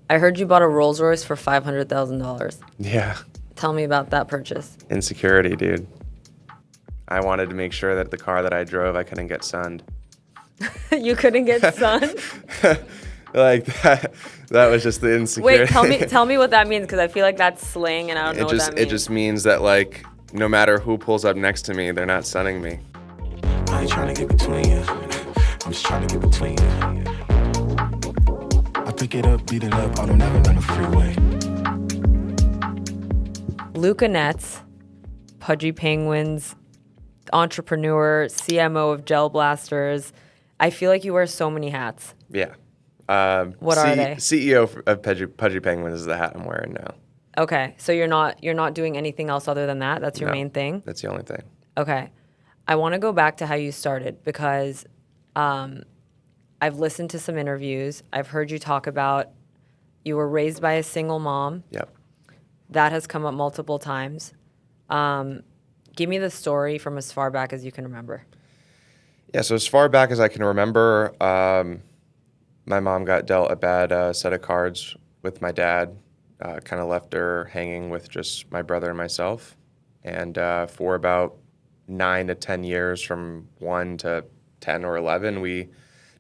I heard you bought a Rolls Royce for $500,000. Yeah. Tell me about that purchase. Insecurity, dude. I wanted to make sure that the car that I drove, I couldn't get sunned. You couldn't get sun? Like that was just the insecurity. Wait, tell me what that means, because I feel like that's slang and I don't know what that means. It just means that, like, no matter who pulls up next to me, they're not sunning me. I ain't trying to get between you. I'm just trying to get between you. I pick it up, beat it up, I don't ever run a freeway. Luca Netz, Pudgy Penguins, entrepreneur, CMO of Gel Blasters. I feel like you wear so many hats. Yeah. What are they? CEO of Pudgy Penguins is the hat I'm wearing now. Okay, so you're not doing anything else other than that? That's your No, main thing? That's the only thing. Okay. I want to go back to how you started, because I've listened to some interviews. I've heard you talk about you were raised by a single mom. Yep. That has come up multiple times. Give me the story from as far back as you can remember. Yeah, so as far back as I can remember, my mom got dealt a bad set of cards with my dad, kind of left her hanging with just my brother and myself. And for about 9 to 10 years, from 1 to 10 or 11, we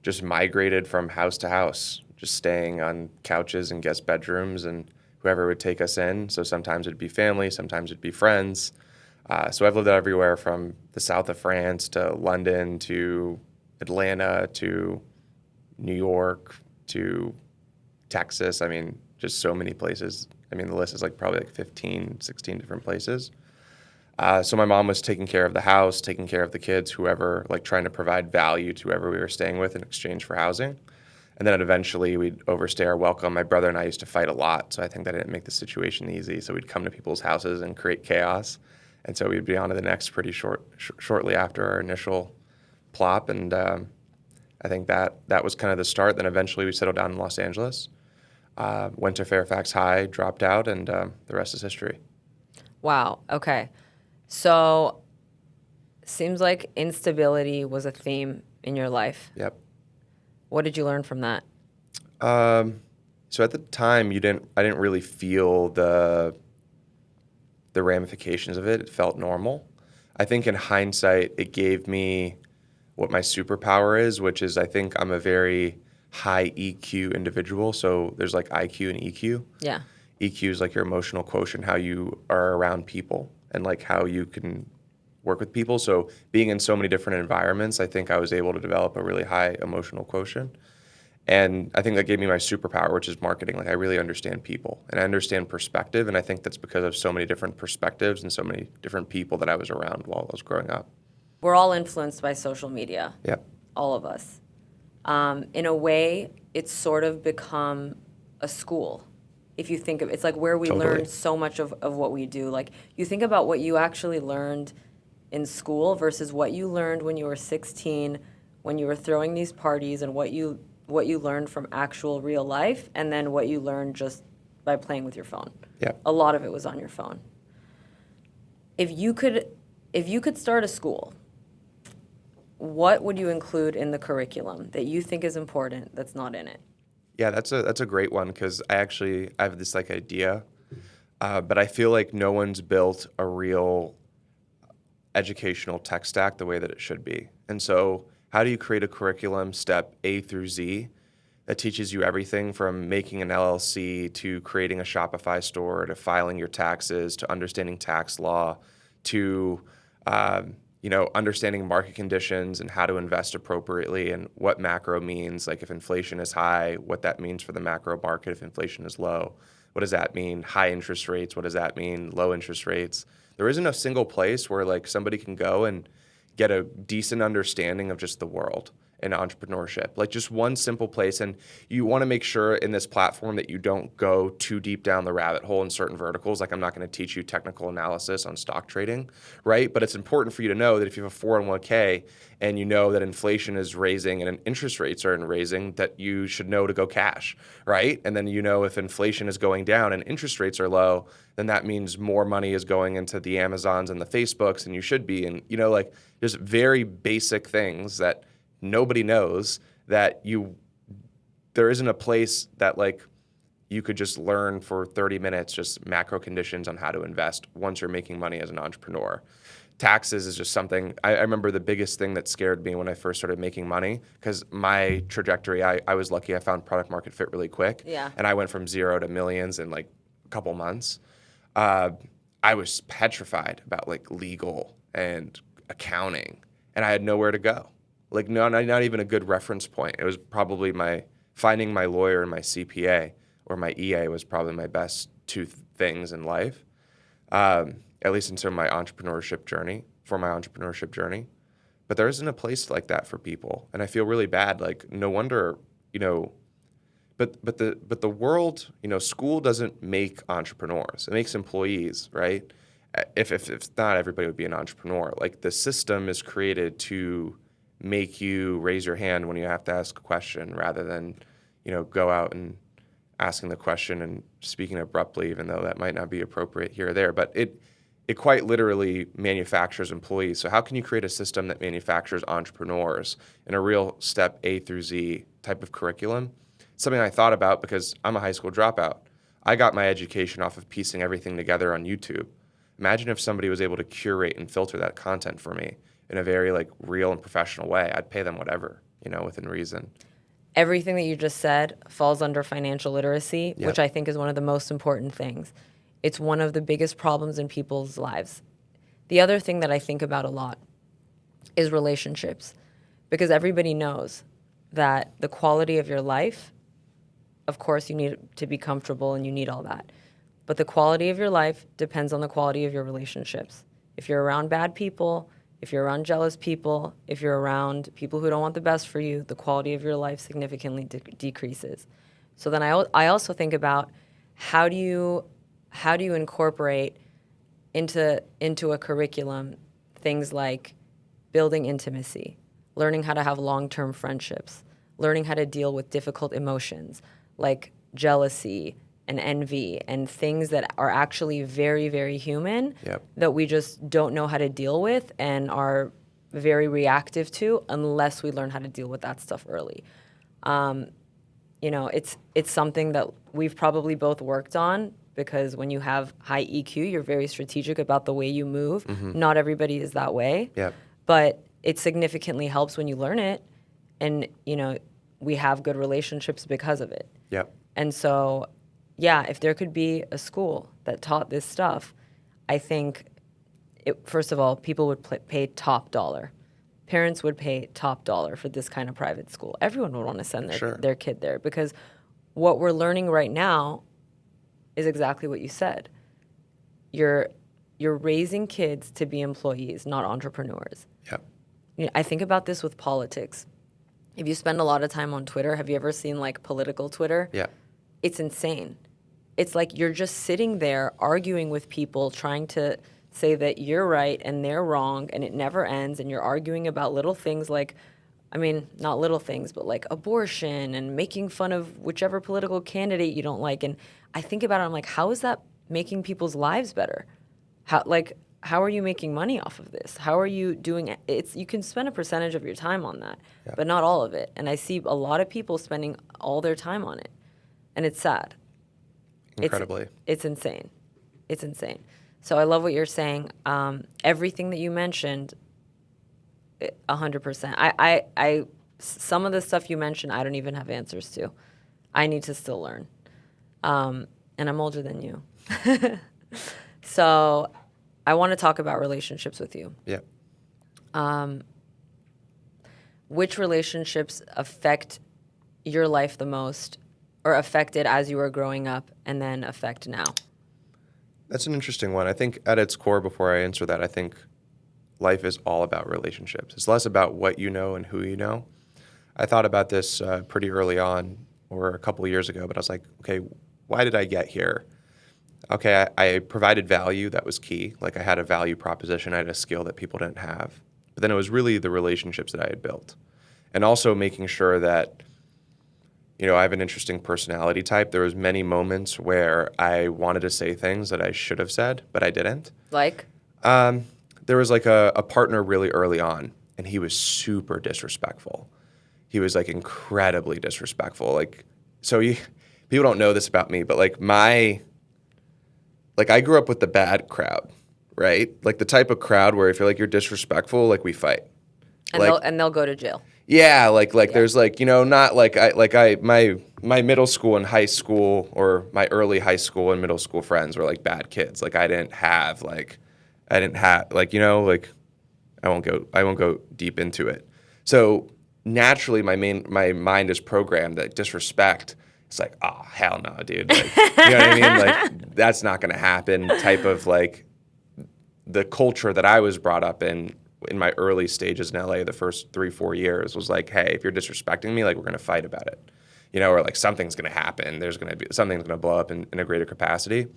just migrated from house to house, just staying on couches and guest bedrooms and whoever would take us in. So sometimes it'd be family, sometimes it'd be friends. So I've lived everywhere from the south of France to London to Atlanta to New York to Texas. I mean, just so many places. I mean, the list is like probably like 15, 16 different places. So my mom was taking care of the house, taking care of the kids, whoever, like trying to provide value to whoever we were staying with in exchange for housing. And then eventually we'd overstay our welcome. My brother and I used to fight a lot, so I think that didn't make the situation easy. So we'd come to people's houses and create chaos. And so we'd be on to the next pretty shortly after our initial plop. And I think that was kind of the start. Then eventually we settled down in Los Angeles, went to Fairfax High, dropped out, and the rest is history. Wow. Okay. So seems like instability was a theme in your life. Yep. What did you learn from that? So at the time, I didn't really feel the ramifications of it. It felt normal. I think in hindsight, it gave me what my superpower is, which is I think I'm a very high EQ individual. So there's like IQ and EQ. Yeah. EQ is like your emotional quotient, how you are around people and like how you can work with people. So being in so many different environments, I think I was able to develop a really high emotional quotient. And I think that gave me my superpower, which is marketing. Like I really understand people and I understand perspective. And I think that's because of so many different perspectives and so many different people that I was around while I was growing up. We're all influenced by social media. Yep. All of us. In a way, it's sort of become a school. If you think of it's like where we learn so much of what we do. Like you think about what you actually learned in school versus what you learned when you were 16, when you were throwing these parties, and what you learned from actual real life, and then what you learned just by playing with your phone. Yeah. A lot of it was on your phone. If you could start a school, what would you include in the curriculum that you think is important that's not in it? Yeah, that's a great one because I have this like idea, but I feel like no one's built a real educational tech stack the way that it should be. And so how do you create a curriculum step A through Z that teaches you everything from making an LLC to creating a Shopify store to filing your taxes to understanding tax law to understanding market conditions and how to invest appropriately and what macro means, like if inflation is high, what that means for the macro market if inflation is low. What does that mean? High interest rates, what does that mean? Low interest rates. There isn't a single place where like somebody can go and get a decent understanding of just the world and entrepreneurship, like just one simple place. And you want to make sure in this platform that you don't go too deep down the rabbit hole in certain verticals. Like I'm not going to teach you technical analysis on stock trading, right? But it's important for you to know that if you have a 401k and you know that inflation is raising and interest rates are raising, that you should know to go cash, right? And then if inflation is going down and interest rates are low, then that means more money is going into the Amazons and the Facebooks and you should be. And like just very basic things that nobody knows, that there isn't a place that like you could just learn for 30 minutes just macro conditions on how to invest once you're making money as an entrepreneur. Taxes is just something, I remember the biggest thing that scared me when I first started making money, because my trajectory, I was lucky I found product market fit really quick. Yeah. And I went from zero to millions in like a couple months. I was petrified about like legal and accounting, and I had nowhere to go. Like not even a good reference point. It was probably finding my lawyer and my CPA or my EA was probably my best two things in life. At least for my entrepreneurship journey. But there isn't a place like that for people, and I feel really bad. Like, no wonder, but the world, school doesn't make entrepreneurs; it makes employees, right? If not, everybody would be an entrepreneur. Like, the system is created to make you raise your hand when you have to ask a question, rather than, go out and asking the question and speaking abruptly, even though that might not be appropriate here or there. But it quite literally manufactures employees. So how can you create a system that manufactures entrepreneurs in a real step A through Z type of curriculum? Something I thought about because I'm a high school dropout. I got my education off of piecing everything together on YouTube. Imagine if somebody was able to curate and filter that content for me in a very like real and professional way. I'd pay them whatever, within reason. Everything that you just said falls under financial literacy, Yep. which I think is one of the most important things. It's one of the biggest problems in people's lives. The other thing that I think about a lot is relationships, because everybody knows that the quality of your life, of course, you need to be comfortable and you need all that. But the quality of your life depends on the quality of your relationships. If you're around bad people, if you're around jealous people, if you're around people who don't want the best for you, the quality of your life significantly decreases. So then I also think about how do you incorporate into a curriculum things like building intimacy, learning how to have long-term friendships, learning how to deal with difficult emotions like jealousy and envy and things that are actually very, very human. Yep. That we just don't know how to deal with and are very reactive to unless we learn how to deal with that stuff early. It's something that we've probably both worked on, because when you have high EQ, you're very strategic about the way you move. Mm-hmm. Not everybody is that way. Yep. But it significantly helps when you learn it, and we have good relationships because of it. Yep. And so, yeah, if there could be a school that taught this stuff, I think, first of all, people would pay top dollar. Parents would pay top dollar for this kind of private school. Everyone would want to send their kid there, because what we're learning right now is exactly what you said. You're raising kids to be employees, not entrepreneurs. Yep. I think about this with politics. If you spend a lot of time on Twitter, have you ever seen like political Twitter? Yeah. It's insane. It's like you're just sitting there arguing with people, trying to say that you're right and they're wrong, and it never ends. And you're arguing about little things like, not little things, but like abortion and making fun of whichever political candidate you don't like. And I think about it, I'm like, how is that making people's lives better? How are you making money off of this? How are you doing it? You can spend a percentage of your time on that, but not all of it. And I see a lot of people spending all their time on it. And it's sad. Incredibly. It's insane. It's insane. So I love what you're saying. Everything that you mentioned, 100%. I some of the stuff you mentioned, I don't even have answers to. I need to still learn. And I'm older than you. So I want to talk about relationships with you. Yeah. Which relationships affect your life the most, or affected as you were growing up, and then affect now? That's an interesting one. I think at its core, before I answer that, I think life is all about relationships. It's less about what you know and who you know. I thought about this pretty early on, or a couple of years ago, but I was like, okay, why did I get here? Okay, I provided value. That was key. Like, I had a value proposition. I had a skill that people didn't have. But then it was really the relationships that I had built. And also making sure that, I have an interesting personality type. There was many moments where I wanted to say things that I should have said, but I didn't. Like? There was like a partner really early on, and he was super disrespectful. He was like incredibly disrespectful. Like, so people don't know this about me, but like I grew up with the bad crowd, right? Like the type of crowd where if you're disrespectful, like we fight. And they'll go to jail. Yeah, there's not my middle school and high school or my early high school and middle school friends were like bad kids. Like I won't go deep into it. So naturally my mind is programmed that disrespect. It's like, oh, hell no, dude. Like, you know what I mean? Like, that's not going to happen type of, like, the culture that I was brought up in my early stages in LA, the first 3-4 years, was like, hey, if you're disrespecting me, like, we're going to fight about it. Or, like, something's going to happen. Something's going to blow up in a greater capacity.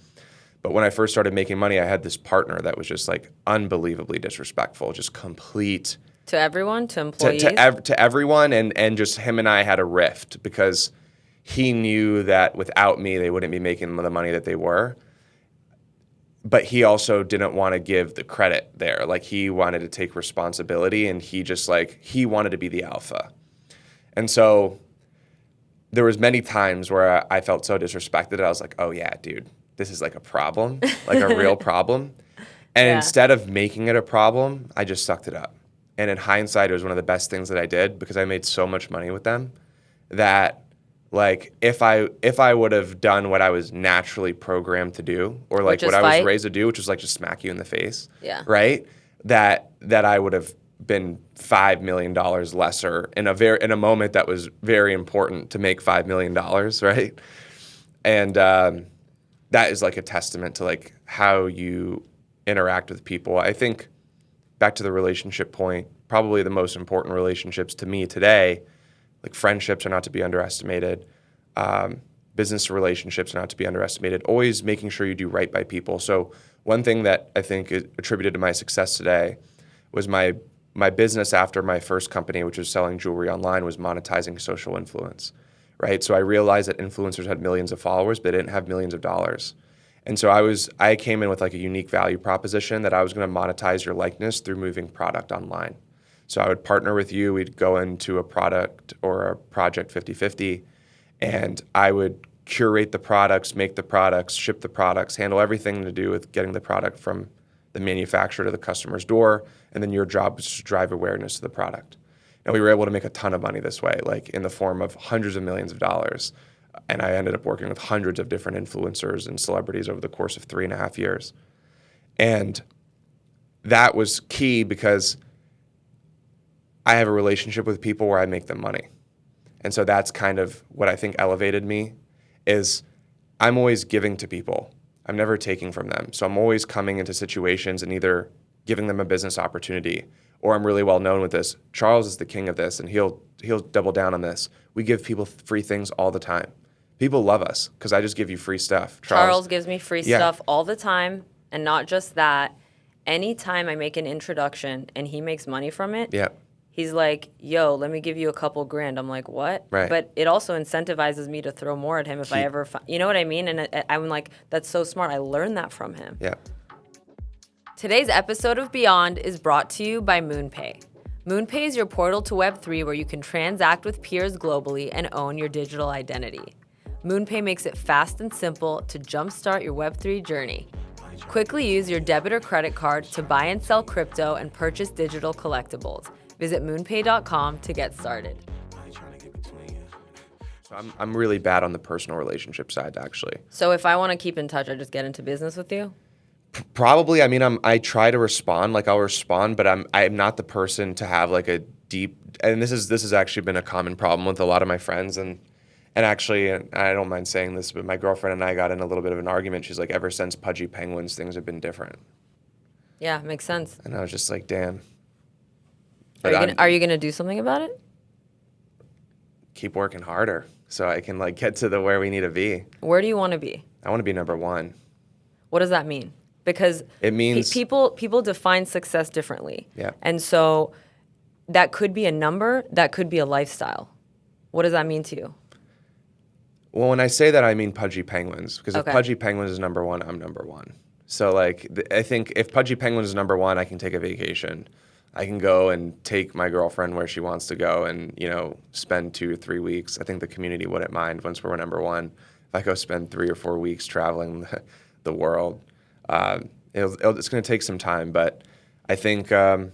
But when I first started making money, I had this partner that was just, like, unbelievably disrespectful, just complete. To everyone? To employees? To everyone, and just him and I had a rift because he knew that without me, they wouldn't be making the money that they were. But he also didn't want to give the credit there. Like, he wanted to take responsibility, and he wanted to be the alpha. And so there was many times where I felt so disrespected. I was like, oh, yeah, dude, this is like a problem, like a real problem. And instead of making it a problem, I just sucked it up. And in hindsight, it was one of the best things that I did because I made so much money with them that, like, if I would have done what I was naturally programmed to do, or like what I was raised to do, which was like just smack you in the face, right? That I would have been $5 million lesser in a moment that was very important to make $5 million, right? And that is like a testament to like how you interact with people. I think back to the relationship point, probably the most important relationships to me today. Like friendships are not to be underestimated. Business relationships are not to be underestimated. Always making sure you do right by people. So one thing that I think is attributed to my success today was my business after my first company, which was selling jewelry online, was monetizing social influence, right? So I realized that influencers had millions of followers, but they didn't have millions of dollars. And so I came in with like a unique value proposition that I was going to monetize your likeness through moving product online. So I would partner with you. We'd go into a product or a project 50-50, and I would curate the products, make the products, ship the products, handle everything to do with getting the product from the manufacturer to the customer's door, and then your job was to drive awareness to the product. And we were able to make a ton of money this way, like in the form of hundreds of millions of dollars. And I ended up working with hundreds of different influencers and celebrities over the course of 3.5 years. And that was key because I have a relationship with people where I make them money. And so that's kind of what I think elevated me is I'm always giving to people. I'm never taking from them. So I'm always coming into situations and either giving them a business opportunity or I'm really well known with this. Charles is the king of this and he'll double down on this. We give people free things all the time. People love us because I just give you free stuff. Charles gives me free stuff all the time. And not just that, anytime I make an introduction and he makes money from it, he's like, yo, let me give you a couple grand. I'm like, what? Right. But it also incentivizes me to throw more at him if I ever you know what I mean? And I'm like, that's so smart. I learned that from him. Yeah. Today's episode of Beyond is brought to you by MoonPay. MoonPay is your portal to Web3 where you can transact with peers globally and own your digital identity. MoonPay makes it fast and simple to jumpstart your Web3 journey. Quickly use your debit or credit card to buy and sell crypto and purchase digital collectibles. Visit moonpay.com to get started. So I'm really bad on the personal relationship side, actually. So if I want to keep in touch, I just get into business with you? Probably. I mean, I try to respond. Like I'll respond, but I'm not the person to have like a deep. And this has actually been a common problem with a lot of my friends. And actually, and I don't mind saying this, but my girlfriend and I got in a little bit of an argument. She's like, ever since Pudgy Penguins, things have been different. Yeah, makes sense. And I was just like, damn. Are you gonna do something about it? Keep working harder so I can like get to where we need to be. Where do you want to be? I want to be number one. What does that mean? Because it means people define success differently. Yeah. And so that could be a number, that could be a lifestyle. What does that mean to you? Well, when I say that, I mean Pudgy Penguins. Because if Pudgy Penguins is number one, I'm number one. So like, I think if Pudgy Penguins is number one, I can take a vacation. I can go and take my girlfriend where she wants to go and, spend 2 or 3 weeks. I think the community wouldn't mind once we're number one. if I go spend 3 or 4 weeks traveling the world. It's going to take some time, but I think, I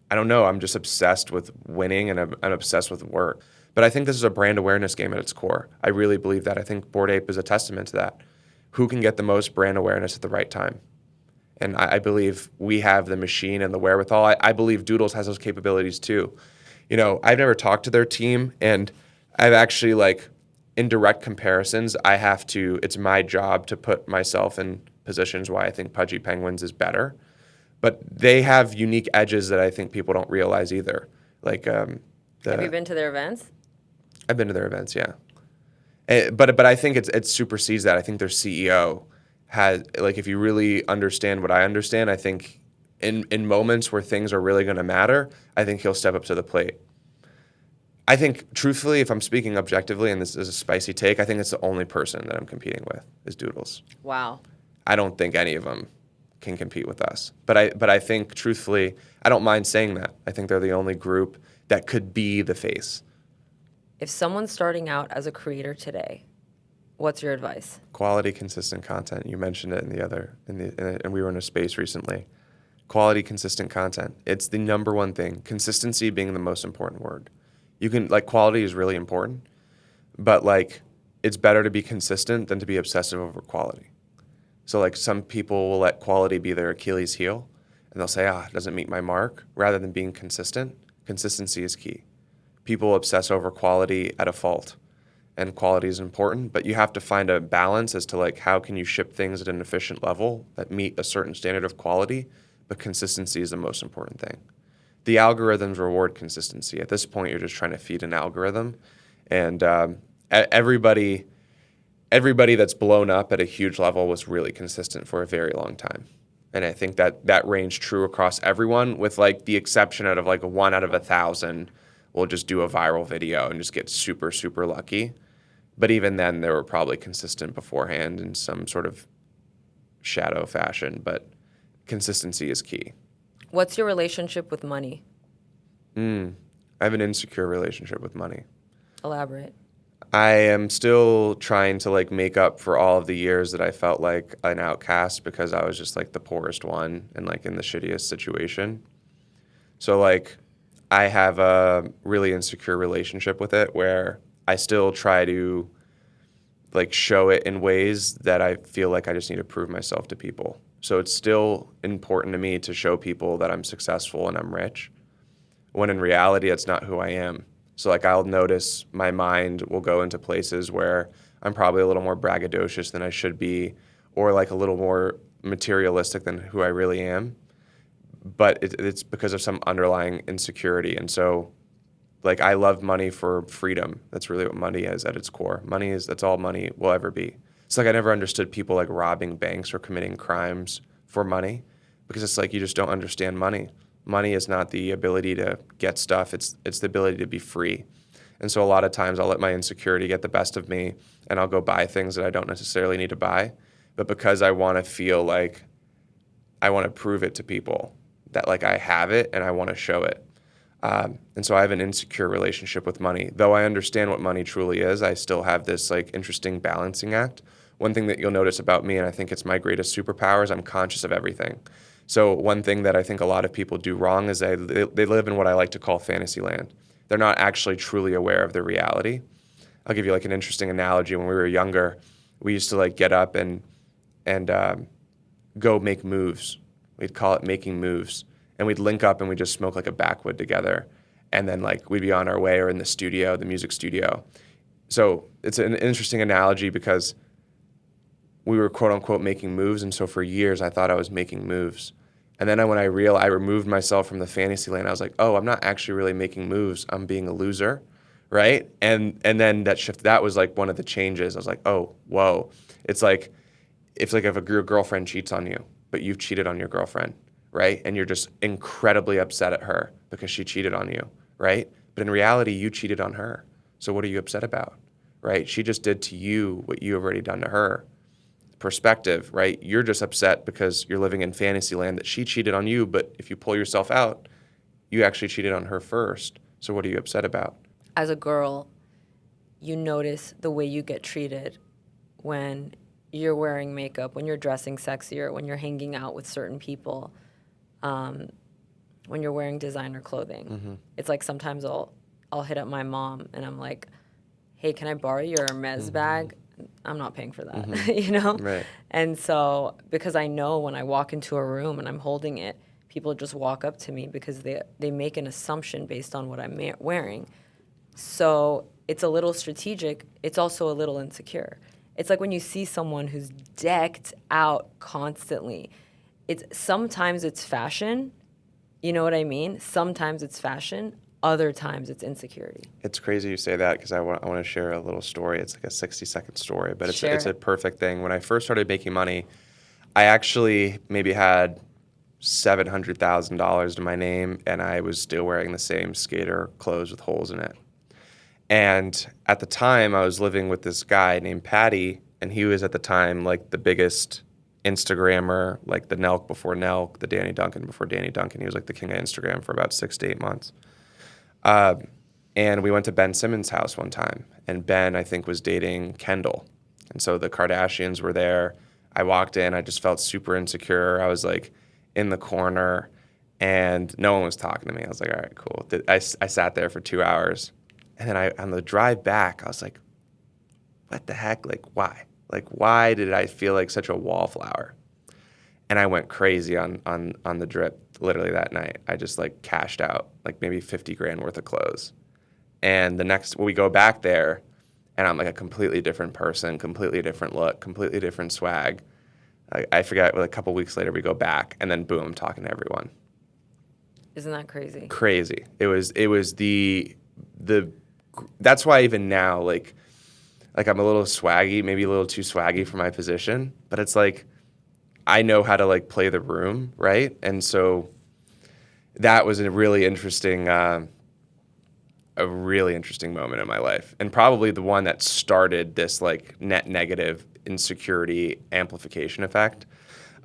don't know, I'm just obsessed with winning and I'm obsessed with work. But I think this is a brand awareness game at its core. I really believe that. I think Bored Ape is a testament to that. Who can get the most brand awareness at the right time? And I believe we have the machine and the wherewithal. I believe Doodles has those capabilities too. You know, I've never talked to their team, and I've actually, like, in direct comparisons, it's my job to put myself in positions why I think Pudgy Penguins is better. But they have unique edges that I think people don't realize either. Like, Have you been to their events? I've been to their events, yeah. But I think it supersedes that. I think their CEO has, like, if you really understand what I understand, I think in moments where things are really going to matter, I think he'll step up to the plate. I think, truthfully, if I'm speaking objectively, and this is a spicy take, I think it's the only person that I'm competing with is Doodles. Wow. I don't think any of them can compete with us. But I think, truthfully, I don't mind saying that. I think they're the only group that could be the face. If someone's starting out as a creator today, what's your advice? Quality, consistent content. You mentioned it and we were in a space recently. Quality, consistent content. It's the number one thing. Consistency being the most important word. You can, like, quality is really important, but, like, it's better to be consistent than to be obsessive over quality. So, like, some people will let quality be their Achilles heel, and they'll say, it doesn't meet my mark, rather than being consistent. Consistency is key. People obsess over quality at a fault, and quality is important, but you have to find a balance as to, like, how can you ship things at an efficient level that meet a certain standard of quality, but consistency is the most important thing. The algorithms reward consistency. At this point, you're just trying to feed an algorithm, and everybody that's blown up at a huge level was really consistent for a very long time. And I think that ranged true across everyone, with, like, the exception of, like, 1 out of 1,000 will just do a viral video and just get super, super lucky. But even then, they were probably consistent beforehand in some sort of shadow fashion. But consistency is key. What's your relationship with money? I have an insecure relationship with money. Elaborate. I am still trying to, like, make up for all of the years that I felt like an outcast because I was just, like, the poorest one and, like, in the shittiest situation. So, like, I have a really insecure relationship with it where I still try to, like, show it in ways that I feel like I just need to prove myself to people. So it's still important to me to show people that I'm successful and I'm rich, when in reality, that's not who I am. So, like, I'll notice my mind will go into places where I'm probably a little more braggadocious than I should be, or, like, a little more materialistic than who I really am. But it's because of some underlying insecurity. And so, like, I love money for freedom. That's really what money is at its core. That's all money will ever be. It's like I never understood people, like, robbing banks or committing crimes for money, because it's like you just don't understand money. Money is not the ability to get stuff. It's the ability to be free. And so a lot of times I'll let my insecurity get the best of me, and I'll go buy things that I don't necessarily need to buy. But because I want to feel like I want to prove it to people that, like, I have it and I want to show it. And so I have an insecure relationship with money. Though I understand what money truly is, I still have this, like, interesting balancing act. One thing that you'll notice about me, and I think it's my greatest superpower, is I'm conscious of everything. So one thing that I think a lot of people do wrong is they live in what I like to call fantasy land. They're not actually truly aware of their reality. I'll give you, like, an interesting analogy. When we were younger, we used to, like, get up and go make moves. We'd call it making moves. And we'd link up and we'd just smoke, like, a backwood together. And then, like, we'd be on our way or in the studio, the music studio. So it's an interesting analogy because we were, quote unquote, making moves. And so for years, I thought I was making moves. And then when I realized, I removed myself from the fantasy land, I was like, oh, I'm not actually really making moves. I'm being a loser, right? And then that was, like, one of the changes. I was like, oh, whoa. It's like if your girlfriend cheats on you, but you've cheated on your girlfriend, right? And you're just incredibly upset at her because she cheated on you, right? But in reality, you cheated on her. So what are you upset about, right? She just did to you what you have already done to her. Perspective, right? You're just upset because you're living in fantasy land that she cheated on you, but if you pull yourself out, you actually cheated on her first. So what are you upset about? As a girl, you notice the way you get treated when you're wearing makeup, when you're dressing sexier, when you're hanging out with certain people, when you're wearing designer clothing. It's like sometimes I'll hit up my mom and I'm like, hey, can I borrow your Hermes bag? I'm not paying for that, you know? Right. And so, because I know when I walk into a room and I'm holding it, people just walk up to me because they make an assumption based on what I'm wearing. So it's a little strategic. It's also a little insecure. It's like when you see someone who's decked out constantly. Sometimes it's fashion. You know what I mean? Sometimes it's fashion. Other times it's insecurity. It's crazy you say that because I want to share a little story. It's like a 60-second story, but it's a perfect thing. When I first started making money, I actually maybe had $700,000 to my name, and I was still wearing the same skater clothes with holes in it. And at the time, I was living with this guy named Patty, and he was at the time like the biggest Instagrammer, like the Nelk before Nelk, the Danny Duncan before Danny Duncan. He was like the king of Instagram for about 6 to 8 months. And we went to Ben Simmons' house one time, and Ben, I think, was dating Kendall. And so the Kardashians were there. I walked in, I just felt super insecure. I was like in the corner, and no one was talking to me. I was like, all right, cool. I sat there for 2 hours. And then on the drive back, I was like, what the heck? Like, why? Like, why did I feel like such a wallflower? And I went crazy on the drip literally that night. I just like cashed out like maybe 50 grand worth of clothes. And we go back there and I'm like a completely different person, completely different look, completely different swag. I forget, a couple weeks later we go back and then boom, I'm talking to everyone. Isn't that crazy? Crazy. It was that's why even now, like I'm a little swaggy, maybe a little too swaggy for my position, but it's like, I know how to like play the room, right? And so that was a really interesting moment in my life, and probably the one that started this like net negative insecurity amplification effect.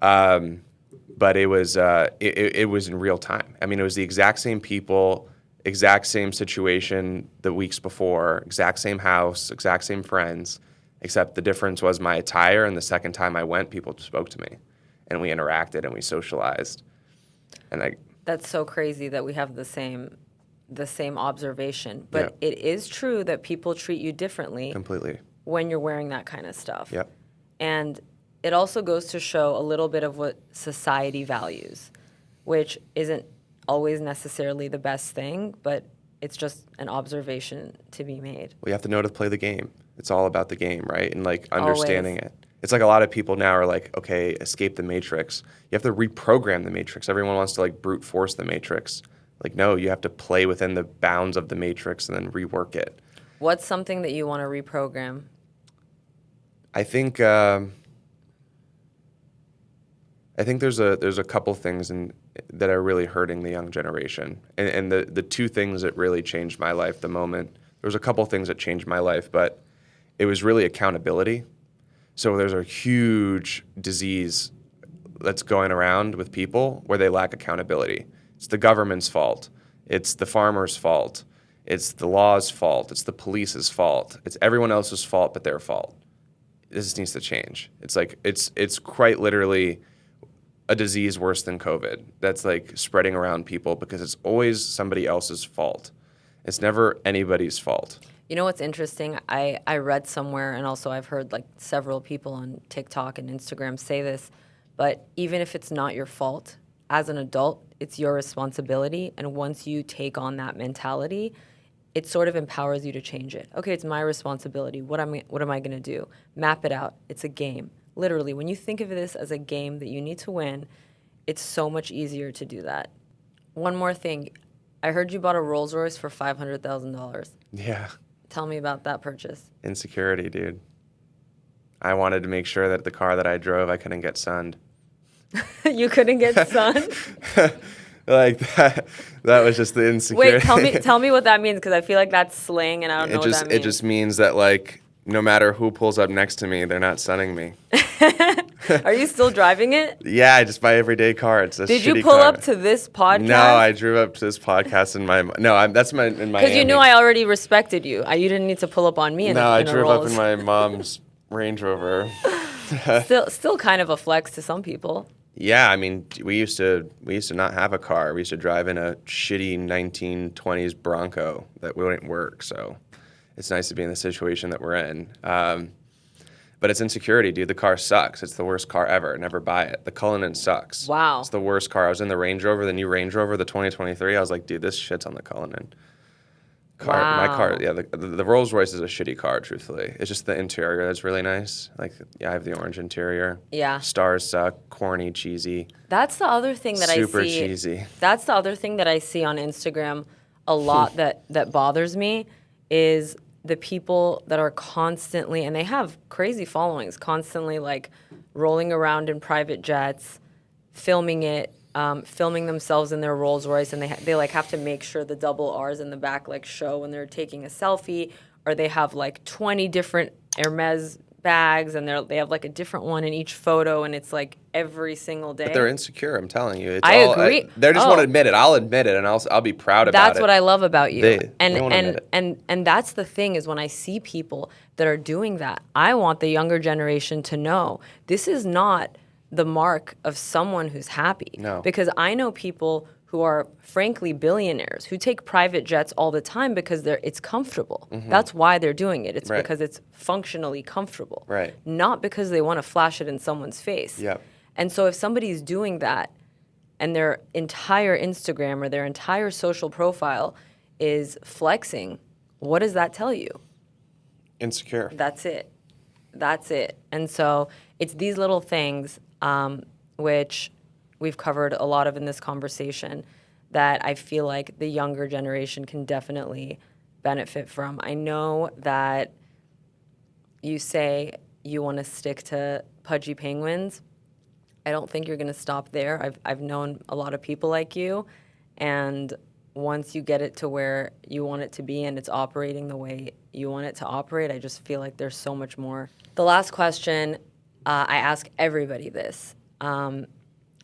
But it was in real time. I mean, it was the exact same people, exact same situation the weeks before, exact same house, exact same friends, except the difference was my attire. And the second time I went, people spoke to me, and we interacted and we socialized. And that's so crazy that we have the same observation. But yeah. It is true that people treat you differently Completely. when you're wearing that kind of stuff. Yep. And it also goes to show a little bit of what society values, which isn't always necessarily the best thing, but it's just an observation to be made. Well, you have to know how to play the game. It's all about the game, right? And like understanding Always. it. It's like a lot of people now are like, okay, escape the matrix. You have to reprogram the matrix. Everyone wants to like brute force the matrix. Like, no, you have to play within the bounds of the matrix and then rework it. What's something that you want to reprogram? I think there's a couple things that are really hurting the young generation. And the two things that really changed my life the moment, there was a couple things that changed my life, but it was really accountability. So there's a huge disease that's going around with people where they lack accountability. It's the government's fault. It's the farmer's fault. It's the law's fault. It's the police's fault. It's everyone else's fault but their fault. This needs to change. It's like it's quite literally a disease worse than COVID that's like spreading around people because it's always somebody else's fault. It's never anybody's fault. You know what's interesting? I read somewhere, and also I've heard like several people on TikTok and Instagram say this, but even if it's not your fault, as an adult, it's your responsibility. And once you take on that mentality, it sort of empowers you to change it. Okay, it's my responsibility. What am I going to do? Map it out. It's a game. Literally, when you think of this as a game that you need to win, it's so much easier to do that. One more thing. I heard you bought a Rolls Royce for $500,000. Yeah. Tell me about that purchase. Insecurity, dude. I wanted to make sure that the car that I drove, I couldn't get sunned. You couldn't get sunned? Like that was just the insecurity. Wait, tell me what that means, because I feel like that's slang and I don't know what that means. It just means that like no matter who pulls up next to me, they're not sunning me. Are you still driving it? Yeah, I just buy everyday car. It's a Did shitty you pull car. up to this podcast? No, I drove up to this podcast in my. No, that's in Miami. Because you knew I already respected you. You didn't need to pull up on me. I drove up in my mom's Range Rover. Still kind of a flex to some people. Yeah, I mean, we used to not have a car. We used to drive in a shitty 1920s Bronco that wouldn't work. So it's nice to be in the situation that we're in. But it's insecurity, dude. The car sucks. It's the worst car ever. Never buy it. The Cullinan sucks. Wow. It's the worst car. I was in the Range Rover, the new Range Rover, the 2023. I was like, dude, this shit's on the Cullinan. My car, yeah, the Rolls Royce is a shitty car, truthfully. It's just the interior that's really nice. Like, yeah, I have the orange interior. Yeah. Stars suck, corny, cheesy. That's the other thing that Super I see. cheesy. That's the other thing that I see on Instagram a lot that bothers me is the people that are constantly, and they have crazy followings, constantly like rolling around in private jets, filming it, filming themselves in their Rolls Royce, and they like have to make sure the double R's in the back like show when they're taking a selfie, or they have like 20 different Hermes bags, and they have like a different one in each photo, and it's like every single day. But they're insecure, I'm telling you. I agree. They just want to admit it. I'll admit it, and I'll be proud about it. That's what I love about you. They won't admit it. And that's the thing is when I see people that are doing that, I want the younger generation to know this is not the mark of someone who's happy. No. Because I know people who are frankly billionaires who take private jets all the time because it's comfortable. Mm-hmm. That's why they're doing it. It's Right. because it's functionally comfortable. Right. Not because they want to flash it in someone's face. Yep. And so if somebody's doing that and their entire Instagram or their entire social profile is flexing, what does that tell you? Insecure. That's it. That's it. And so it's these little things, which we've covered a lot of in this conversation, that I feel like the younger generation can definitely benefit from. I know that you say you want to stick to pudgy penguins. I don't think you're going to stop there. I've known a lot of people like you, and once you get it to where you want it to be and it's operating the way you want it to operate, I just feel like there's so much more. The last question, I ask everybody this.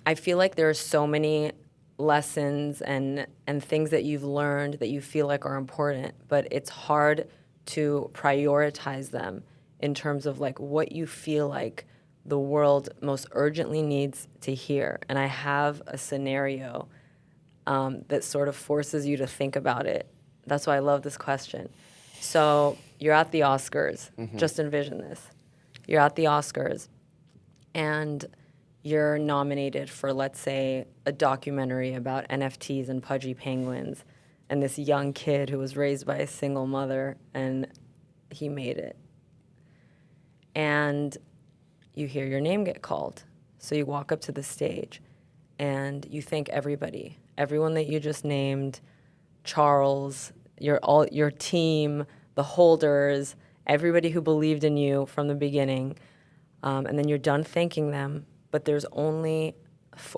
I feel like there are so many lessons and things that you've learned that you feel like are important, but it's hard to prioritize them in terms of like what you feel like the world most urgently needs to hear. And I have a scenario that sort of forces you to think about it. That's why I love this question. So you're at the Oscars. Mm-hmm. Just envision this. You're at the Oscars, and you're nominated for, let's say, a documentary about NFTs and pudgy penguins, and this young kid who was raised by a single mother, and he made it. And you hear your name get called. So you walk up to the stage, and you thank everyone that you just named, Charles, your team, the holders, everybody who believed in you from the beginning, and then you're done thanking them, but there's only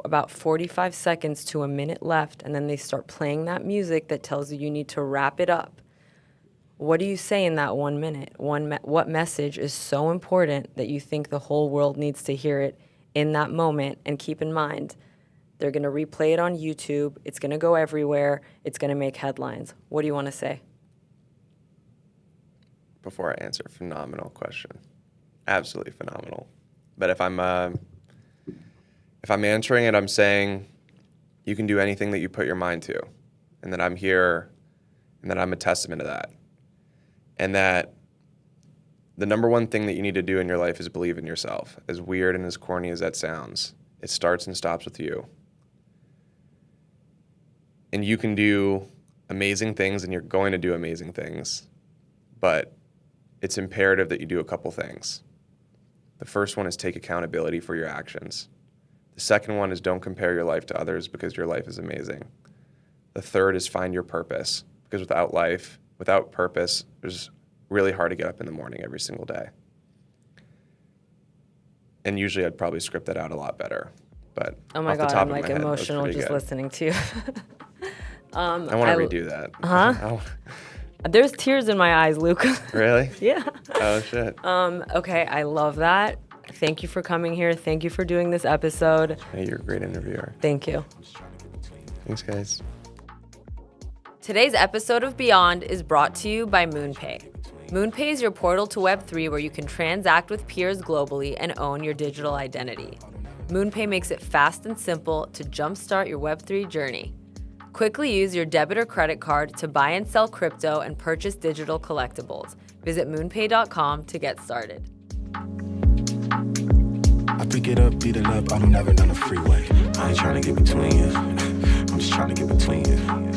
about 45 seconds to a minute left, and then they start playing that music that tells you need to wrap it up. What do you say in that 1 minute? What message is so important that you think the whole world needs to hear it in that moment? And keep in mind, they're going to replay it on YouTube. It's going to go everywhere. It's going to make headlines. What do you want to say? Before I answer, phenomenal question. Absolutely phenomenal. But if I'm answering it, I'm saying you can do anything that you put your mind to, and that I'm here, and that I'm a testament to that. And that the number one thing that you need to do in your life is believe in yourself. As weird and as corny as that sounds, it starts and stops with you. And you can do amazing things, and you're going to do amazing things, but it's imperative that you do a couple things. The first one is take accountability for your actions. The second one is don't compare your life to others, because your life is amazing. The third is find your purpose, because without purpose, it's really hard to get up in the morning every single day. And usually I'd probably script that out a lot better. But oh my off the God, top I'm of like my head, emotional just good. listening to you. I want to redo that. Huh? There's tears in my eyes, Luca. Really? Yeah. Oh, shit. Okay, I love that. Thank you for coming here. Thank you for doing this episode. Hey, you're a great interviewer. Thank you. Thanks, guys. Today's episode of Beyond is brought to you by MoonPay. MoonPay is your portal to Web3 where you can transact with peers globally and own your digital identity. MoonPay makes it fast and simple to jumpstart your Web3 journey. Quickly use your debit or credit card to buy and sell crypto and purchase digital collectibles. Visit moonpay.com to get started. I pick it up, beat it up, I don't ever on the freeway. I ain't trying to get between you. I'm just trying to get between you.